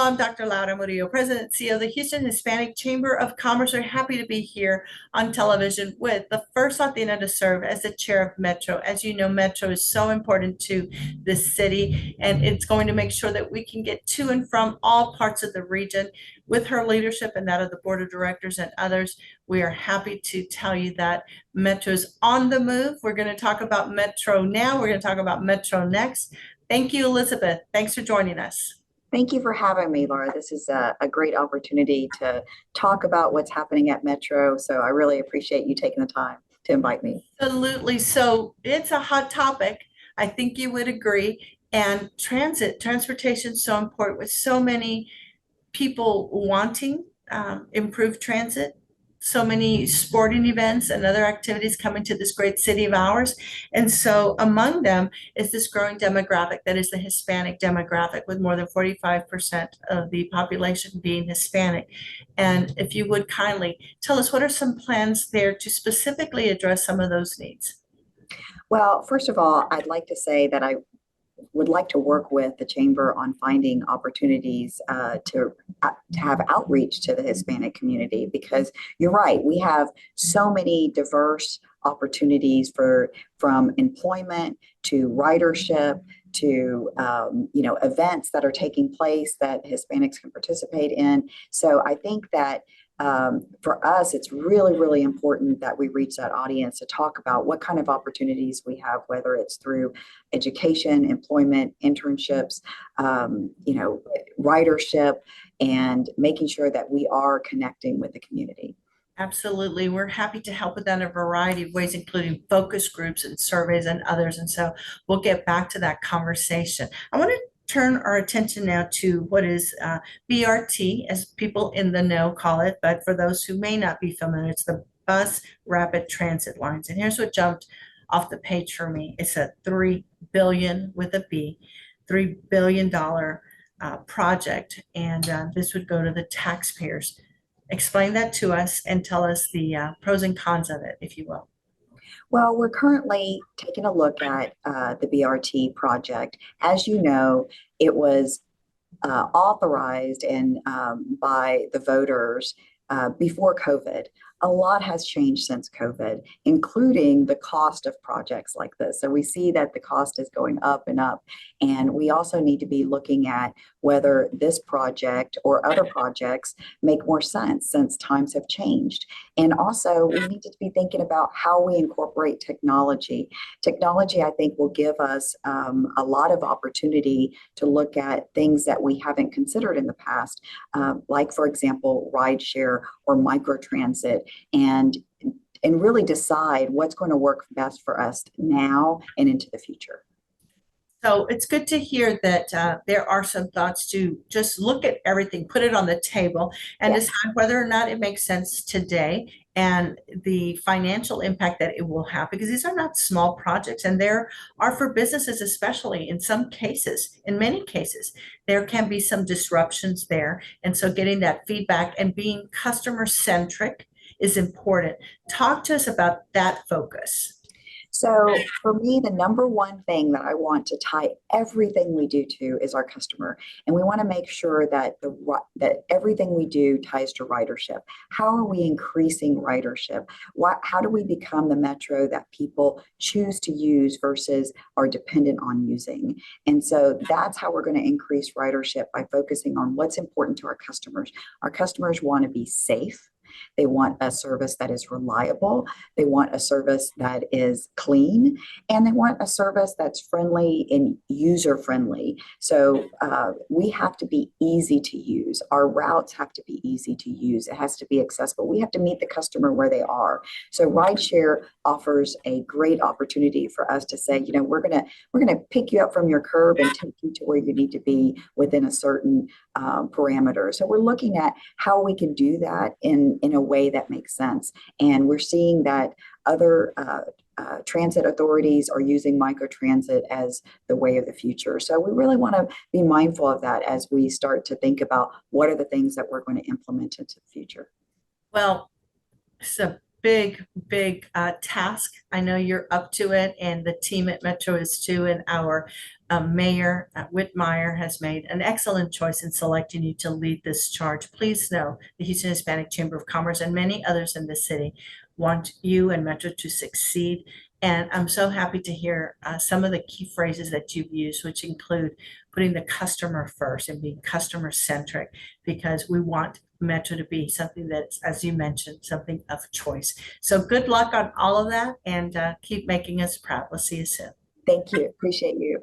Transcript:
I'm Dr. Laura Murillo, President and CEO of the Houston Hispanic Chamber of Commerce. We're happy to be here on television with the first Latina to serve as the chair of Metro. As you know, Metro is so important to this city, and it's going to make sure that we can get to and from all parts of the region. With her leadership and that of the board of directors and others, we are happy to tell you that Metro's on the move. We're going to talk about Metro now. We're going to talk about Metro next. Thank you, Elizabeth. Thanks for joining us. Thank you for having me, Laura. This is a great opportunity to talk about what's happening at Metro. So I really appreciate you taking the time to invite me. Absolutely. So it's a hot topic. I think you would agree. And transportation is so important with so many people wanting improved transit, so many sporting events and other activities coming to this great city of ours. And so among them is this growing demographic that is the Hispanic demographic, with more than 45% of the population being Hispanic. And if you would kindly tell us, what are some plans there to specifically address some of those needs? Well, first of all, I'd like to say that I would like to work with the Chamber on finding opportunities to have outreach to the Hispanic community, because you're right, we have so many diverse opportunities from employment to ridership to events that are taking place that Hispanics can participate in. So I think that for us, it's really, really important that we reach that audience to talk about what kind of opportunities we have, whether it's through education, employment, internships, ridership, and making sure that we are connecting with the community. Absolutely. We're happy to help with that in a variety of ways, including focus groups and surveys and others. And so we'll get back to that conversation. I want to turn our attention now to what is BRT, as people in the know call it. But for those who may not be familiar, it's the Bus Rapid Transit Lines. And here's what jumped off the page for me. It's a $3 billion with a B, $3 billion project. And this would go to the taxpayers. Explain that to us and tell us the pros and cons of it, if you will. Well, we're currently taking a look at the BRT project. As you know, it was authorized by the voters before COVID. A lot has changed since COVID, including the cost of projects like this. So we see that the cost is going up and up. And we also need to be looking at whether this project or other projects make more sense since times have changed. And also we need to be thinking about how we incorporate technology. Technology, I think, will give us a lot of opportunity to look at things that we haven't considered in the past, like, for example, rideshare or microtransit, and really decide what's going to work best for us now and into the future. So it's good to hear that there are some thoughts to just look at everything, put it on the table, and Yes. decide whether or not it makes sense today and the financial impact that it will have, because these are not small projects, and there are, for businesses especially, in some cases, in many cases, there can be some disruptions there. And so getting that feedback and being customer centric is important. Talk to us about that focus. So for me, the number one thing that I want to tie everything we do to is our customer. And we want to make sure that that everything we do ties to ridership. How are we increasing ridership? How do we become the metro that people choose to use versus are dependent on using? And so that's how we're going to increase ridership, by focusing on what's important to our customers. Our customers want to be safe. They want a service that is reliable. They want a service that is clean, and they want a service that's friendly and user friendly. So we have to be easy to use. Our routes have to be easy to use. It has to be accessible. We have to meet the customer where they are. So rideshare offers a great opportunity for us to say, we're gonna pick you up from your curb and take you to where you need to be within a certain parameter. So we're looking at how we can do that in a way that makes sense. And we're seeing that other transit authorities are using microtransit as the way of the future. So we really want to be mindful of that as we start to think about what are the things that we're going to implement into the future. Well, it's a big task. I know you're up to it, and the team at Metro is too. And our Mayor Whitmire has made an excellent choice in selecting you to lead this charge. Please know the Houston Hispanic Chamber of Commerce and many others in the city want you and Metro to succeed. And I'm so happy to hear some of the key phrases that you've used, which include putting the customer first and being customer centric, because we want Metro to be something that's, as you mentioned, something of choice. So good luck on all of that, and keep making us proud. We'll see you soon. Thank you. Appreciate you.